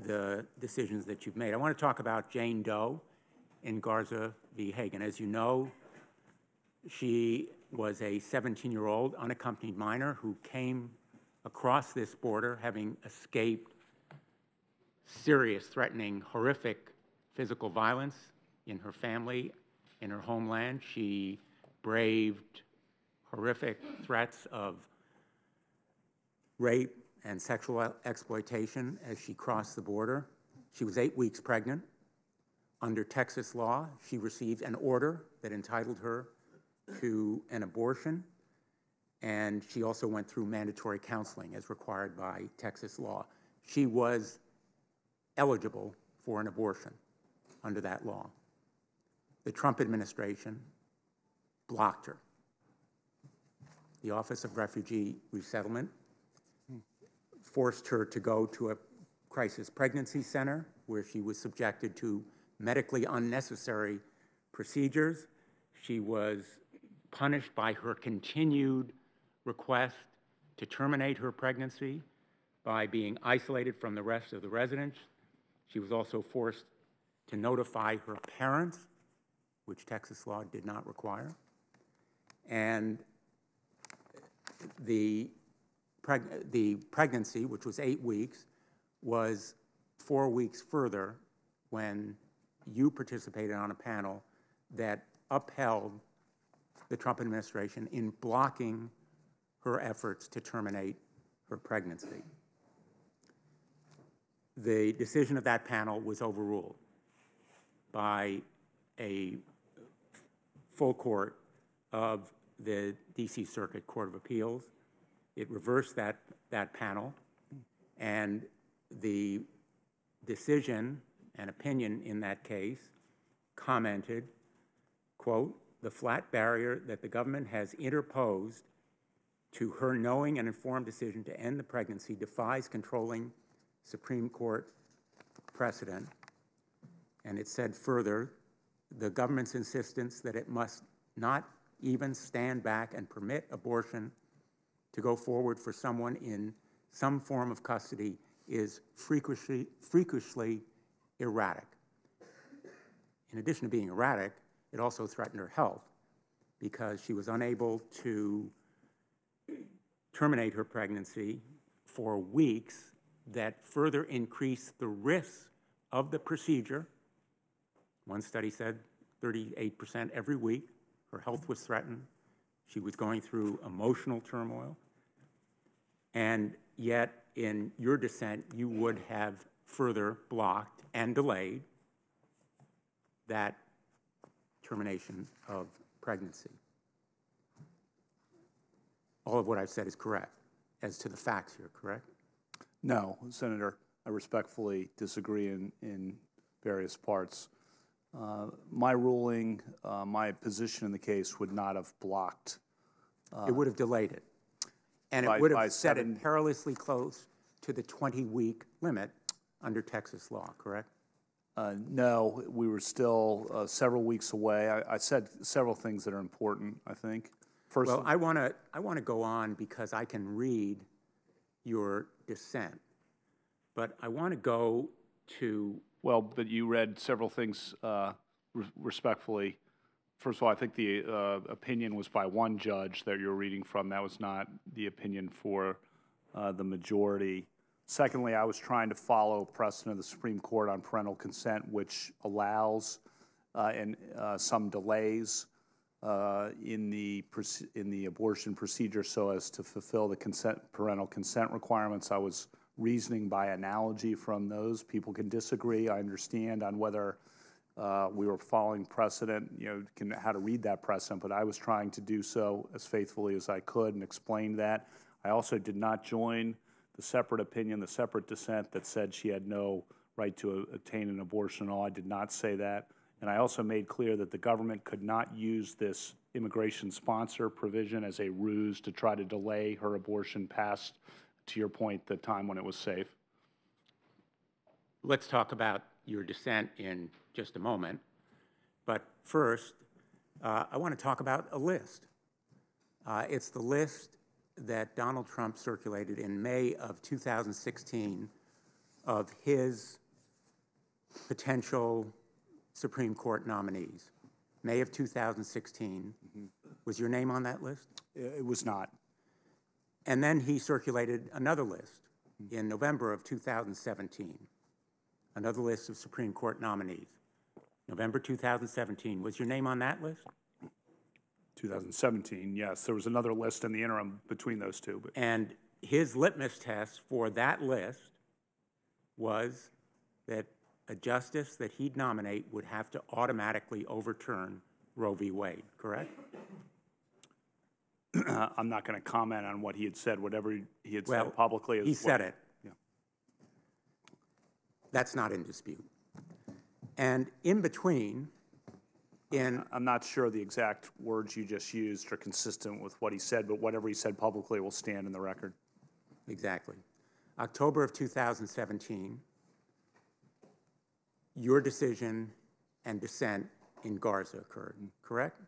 the decisions that you've made. I want to talk about Jane Doe in Garza v. Hagan. As you know, she was a 17-year-old unaccompanied minor who came across this border having escaped serious, threatening, horrific physical violence in her family, in her homeland. She braved horrific threats of rape and sexual exploitation as she crossed the border. She was 8 weeks pregnant. Under Texas law, she received an order that entitled her to an abortion, and she also went through mandatory counseling as required by Texas law. She was eligible for an abortion under that law. The Trump administration blocked her. The Office of Refugee Resettlement forced her to go to a crisis pregnancy center where she was subjected to medically unnecessary procedures. She was punished by her continued request to terminate her pregnancy by being isolated from the rest of the residents. She was also forced to notify her parents, which Texas law did not require. And the pregnancy, which was 8 weeks, was 4 weeks further when you participated on a panel that upheld the Trump administration in blocking her efforts to terminate her pregnancy. The decision of that panel was overruled by a full court of the D.C. Circuit Court of Appeals. It reversed that panel, and the decision and opinion in that case commented, quote, "The flat barrier that the government has interposed to her knowing and informed decision to end the pregnancy defies controlling Supreme Court precedent." And it said further, "The government's insistence that it must not even stand back and permit abortion to go forward for someone in some form of custody is freakishly erratic." In addition to being erratic, it also threatened her health because she was unable to terminate her pregnancy for weeks that further increased the risk of the procedure. One study said 38% every week. Her health was threatened. She was going through emotional turmoil. And yet, in your dissent, you would have further blocked and delayed that termination of pregnancy. All of what I've said is correct as to the facts here, correct? No, Senator, I respectfully disagree in various parts. My ruling, my position in the case would not have blocked. It would have delayed it. And it would have set it perilously close to the 20-week limit under Texas law, correct? No, we were still several weeks away. I said several things that are important, I think. First, well, I want to go on because I can read your dissent, but I want to go to... Well, but you read several things respectfully. First of all, I think the opinion was by one judge that you're reading from. That was not the opinion for the majority. Secondly, I was trying to follow precedent of the Supreme Court on parental consent, which allows some delays in the abortion procedure so as to fulfill the parental consent requirements. I was reasoning by analogy from those. People can disagree, I understand, on whether we were following precedent, how to read that precedent, but I was trying to do so as faithfully as I could and explain that. I also did not join the separate opinion, the separate dissent that said she had no right to obtain an abortion at all. I did not say that. And I also made clear that the government could not use this immigration sponsor provision as a ruse to try to delay her abortion past, to your point, the time when it was safe. Let's talk about your dissent in just a moment. But first, I want to talk about a list. It's the list that Donald Trump circulated in May of 2016 of his potential Supreme Court nominees. May of 2016. Was your name on that list? It was not. And then he circulated another list in November of 2017, another list of Supreme Court nominees. November 2017. Was your name on that list? 2017, yes. There was another list in the interim between those two. But. And his litmus test for that list was that a justice that he'd nominate would have to automatically overturn Roe v. Wade, correct? I'm not going to comment on what he had said. Whatever he had said publicly is he said it. Yeah. That's not in dispute. And in between, I'm not sure the exact words you just used are consistent with what he said, but whatever he said publicly will stand in the record. Exactly. October of 2017, your decision and dissent in Garza occurred, correct?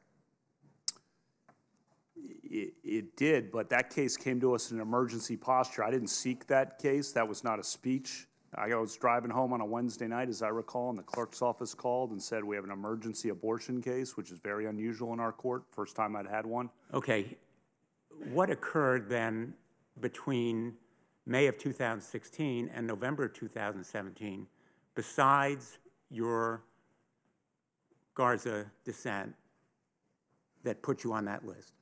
It did, but that case came to us in an emergency posture. I didn't seek that case. That was not a speech. I was driving home on a Wednesday night, as I recall, and the clerk's office called and said, we have an emergency abortion case, which is very unusual in our court. First time I'd had one. Okay. What occurred then between May of 2016 and November of 2017, besides your Garza dissent, that put you on that list?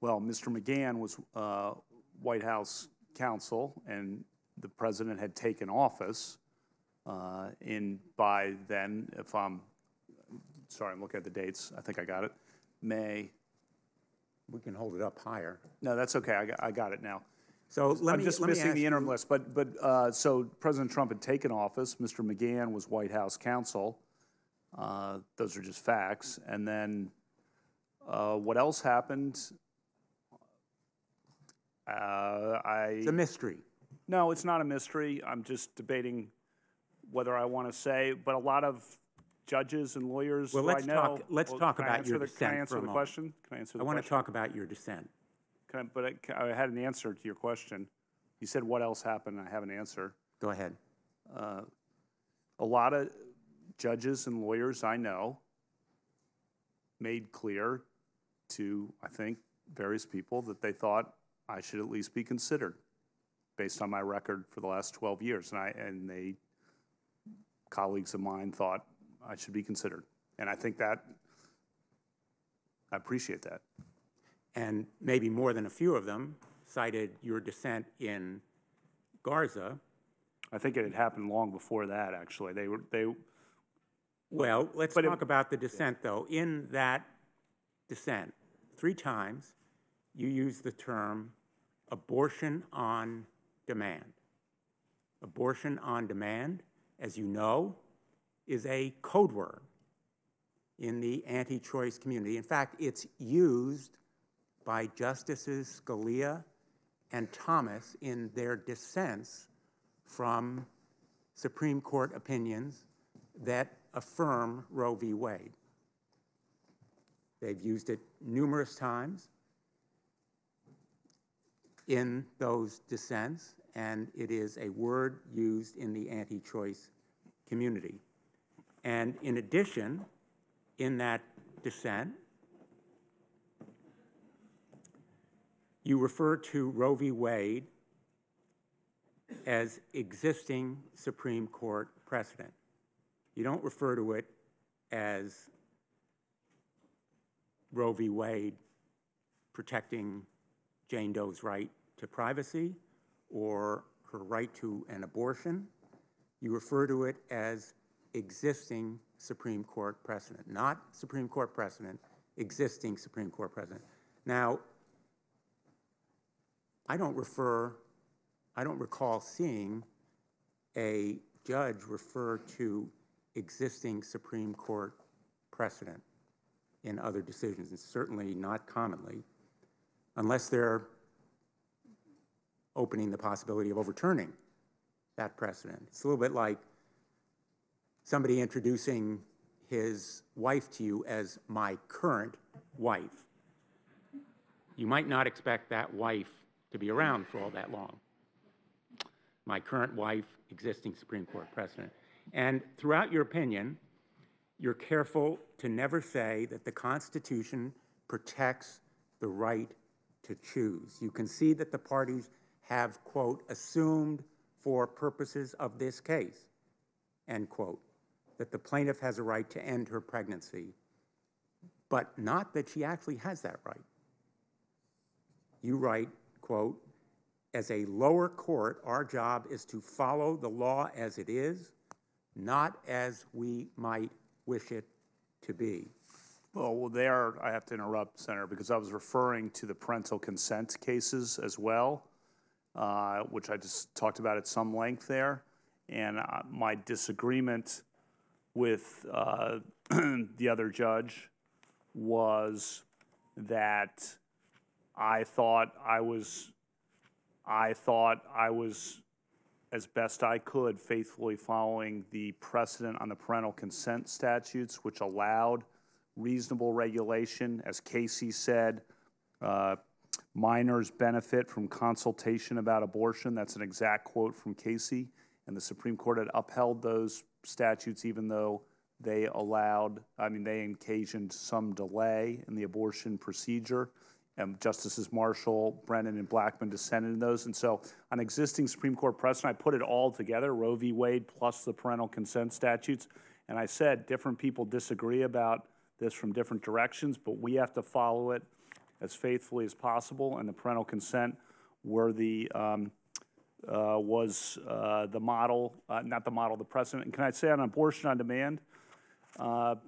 Well, Mr. McGahn was White House counsel, and the president had taken office by then, if I'm looking at the dates. I think I got it. May. We can hold it up higher. No, that's okay. I got it now. So I'm just missing the interim list. But so President Trump had taken office. Mr. McGahn was White House counsel. Those are just facts. And then what else happened? It's a mystery. No, it's not a mystery. I'm just debating whether I want to say. But a lot of judges and lawyers well, let's I know. Let's talk about your dissent. Can I answer the question? Can I answer the question? I want to talk about your dissent. But I had an answer to your question. You said what else happened, and I have an answer. Go ahead. A lot of judges and lawyers I know made clear to, I think, various people that they thought I should at least be considered based on my record for the last 12 years. And colleagues of mine thought I should be considered. And I think that, I appreciate that. And maybe more than a few of them cited your dissent in Garza. I think it had happened long before that, actually. Well, let's talk about the dissent, though. In that dissent, 3 times, you used the term abortion on demand. Abortion on demand, as you know, is a code word in the anti-choice community. In fact, it's used by Justices Scalia and Thomas in their dissents from Supreme Court opinions that affirm Roe v. Wade. They've used it numerous times in those dissents, and it is a word used in the anti-choice community. And in addition, in that dissent, you refer to Roe v. Wade as existing Supreme Court precedent. You don't refer to it as Roe v. Wade protecting Jane Doe's right to privacy or her right to an abortion. You refer to it as existing Supreme Court precedent, not Supreme Court precedent, existing Supreme Court precedent. Now, I don't recall seeing a judge refer to existing Supreme Court precedent in other decisions, and certainly not commonly, unless they're opening the possibility of overturning that precedent. It's a little bit like somebody introducing his wife to you as my current wife. You might not expect that wife to be around for all that long. my current wife, existing Supreme Court precedent. And throughout your opinion, you're careful to never say that the Constitution protects the right to choose. You concede that the parties have, quote, assumed for purposes of this case, end quote, that the plaintiff has a right to end her pregnancy, but not that she actually has that right. You write, quote, as a lower court, our job is to follow the law as it is, not as we might wish it to be. Well, there I have to interrupt, Senator, because I was referring to the parental consent cases as well, which I just talked about at some length there. And my disagreement with the other judge was that I thought I was, as best I could, faithfully following the precedent on the parental consent statutes, which allowed reasonable regulation. As Casey said, minors benefit from consultation about abortion. That's an exact quote from Casey. And the Supreme Court had upheld those statutes even though they they occasioned some delay in the abortion procedure. Justices Marshall, Brennan, and Blackmun dissented in those. And so on existing Supreme Court precedent, I put it all together, Roe v. Wade plus the parental consent statutes. And I said different people disagree about this from different directions, but we have to follow it as faithfully as possible. And the parental consent were was the model, not the model, the precedent. And can I say on abortion on demand, I'm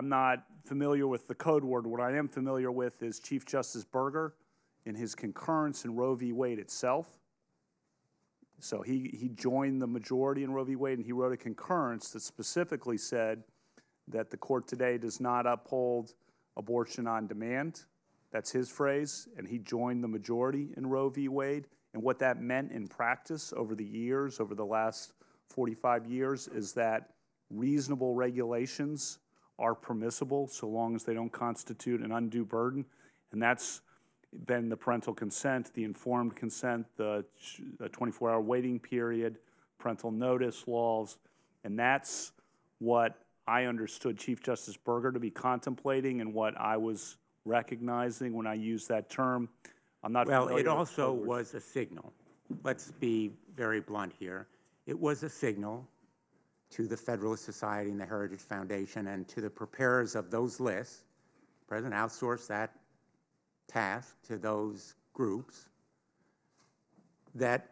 not familiar with the code word. What I am familiar with is Chief Justice Berger in his concurrence in Roe v. Wade itself. So he joined the majority in Roe v. Wade, and he wrote a concurrence that specifically said that the court today does not uphold abortion on demand. That's his phrase, and he joined the majority in Roe v. Wade. And what that meant in practice over the years, over the last 45 years, is that reasonable regulations are permissible so long as they don't constitute an undue burden. And that's been the parental consent, the informed consent, the 24-hour waiting period, parental notice laws. And that's what I understood Chief Justice Berger to be contemplating and what I was recognizing when I used that term. I'm not familiar. Well, it also was a signal. Let's be very blunt here. It was a signal to the Federalist Society and the Heritage Foundation and to the preparers of those lists. The President outsourced that task to those groups that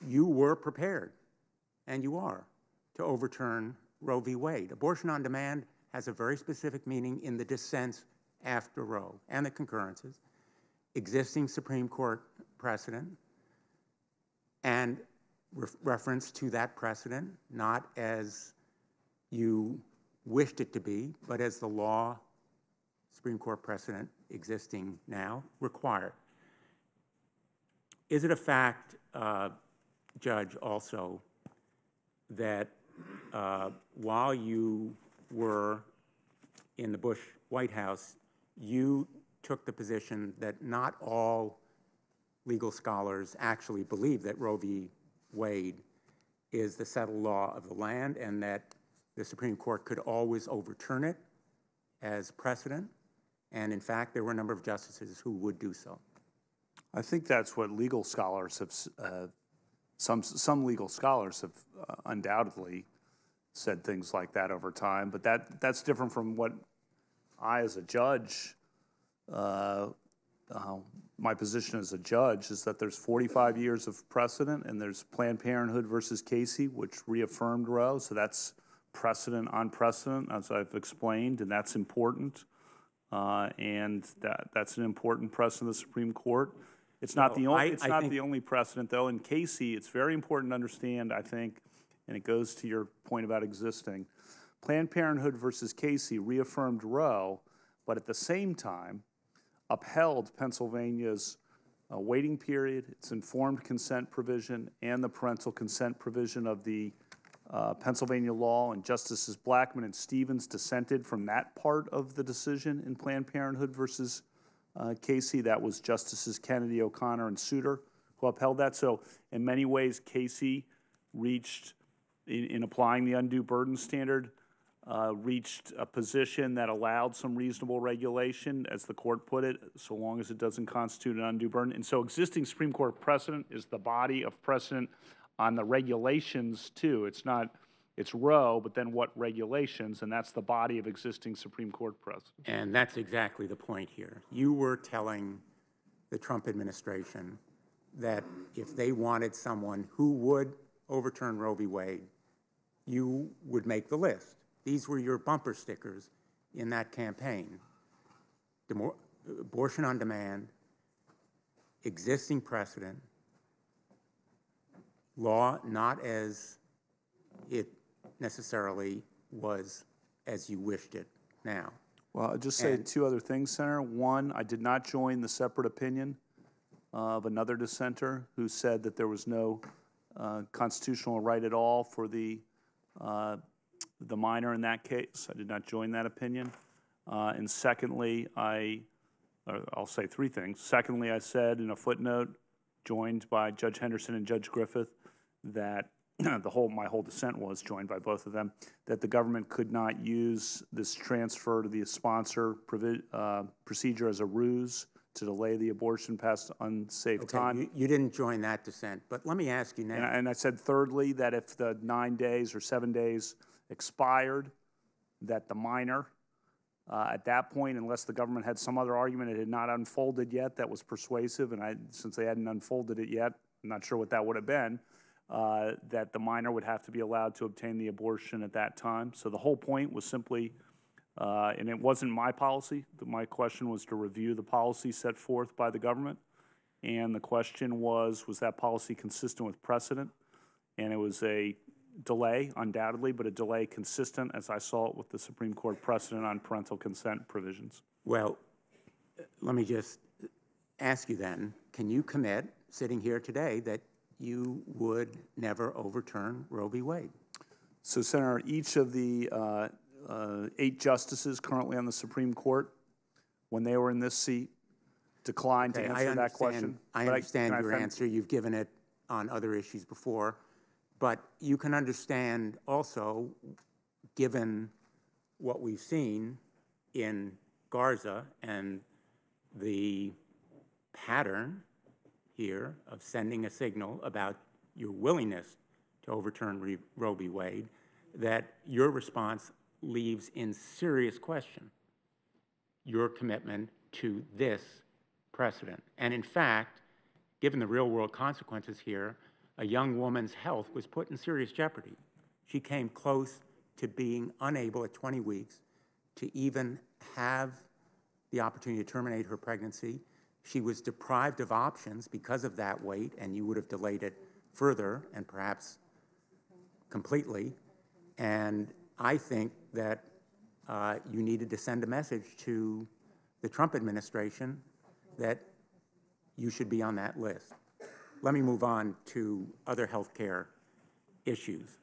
you were prepared, and you are, to overturn Roe v. Wade. Abortion on demand has a very specific meaning in the dissents after Roe and the concurrences, existing Supreme Court precedent, and reference to that precedent, not as you wished it to be, but as the law, Supreme Court precedent existing now, required. Is it a fact, Judge, also, that while you were in the Bush White House, you took the position that not all legal scholars actually believe that Roe v. Wade is the settled law of the land and that the Supreme Court could always overturn it as precedent? And in fact, there were a number of justices who would do so. I think that's what legal scholars have, some legal scholars have undoubtedly said things like that over time, but that's different from what I, as a judge, my position as a judge is that there's 45 years of precedent, and there's Planned Parenthood versus Casey, which reaffirmed Roe, so that's precedent on precedent, as I've explained, and that's important, and that's an important precedent of the Supreme Court. It's not the only. It's not the only precedent, though. In Casey, it's very important to understand, I think, and it goes to your point about existing. Planned Parenthood versus Casey reaffirmed Roe, but at the same time upheld Pennsylvania's waiting period, its informed consent provision, and the parental consent provision of the Pennsylvania law. And Justices Blackmun and Stevens dissented from that part of the decision in Planned Parenthood versus Casey. That was Justices Kennedy, O'Connor, and Souter, who upheld that. So in many ways, Casey reached, in applying the undue burden standard, reached a position that allowed some reasonable regulation, as the court put it, so long as it doesn't constitute an undue burden. And so existing Supreme Court precedent is the body of precedent on the regulations too. It's not, it's Roe, but then what regulations, and that's the body of existing Supreme Court precedent. And that's exactly the point here. You were telling the Trump administration that if they wanted someone who would overturn Roe v. Wade, you would make the list. These were your bumper stickers in that campaign. Abortion on demand, existing precedent, law not as it necessarily was as you wished it now. Well, I'll just say two other things, Senator. One, I did not join the separate opinion of another dissenter who said that there was no constitutional right at all for the minor in that case. I did not join that opinion. And secondly, I'll say three things. Secondly, I said in a footnote, joined by Judge Henderson and Judge Griffith, that my whole dissent was joined by both of them, that the government could not use this transfer to the sponsor procedure as a ruse to delay the abortion past unsafe time. You didn't join that dissent, but let me ask you now. And I said thirdly, that if the 9 days or 7 days expired, that the minor, at that point, unless the government had some other argument, it had not unfolded yet that was persuasive, and since they hadn't unfolded it yet, I'm not sure what that would have been, that the minor would have to be allowed to obtain the abortion at that time. So the whole point was simply, and it wasn't my policy, my question was to review the policy set forth by the government, and the question was that policy consistent with precedent? And it was a delay, undoubtedly, but a delay consistent, as I saw it, with the Supreme Court precedent on parental consent provisions. Well, let me just ask you then, can you commit, sitting here today, that you would never overturn Roe v. Wade? So, Senator, each of the 8 justices currently on the Supreme Court, when they were in this seat, declined to answer that question. I understand your answer. You've given it on other issues before. But you can understand also, given what we've seen in Garza and the pattern here of sending a signal about your willingness to overturn Roe v. Wade, that your response leaves in serious question your commitment to this precedent. And in fact, given the real-world consequences here, a young woman's health was put in serious jeopardy. She came close to being unable at 20 weeks to even have the opportunity to terminate her pregnancy. She was deprived of options because of that wait, and you would have delayed it further and perhaps completely. And I think that you needed to send a message to the Trump administration that you should be on that list. Let me move on to other health care issues.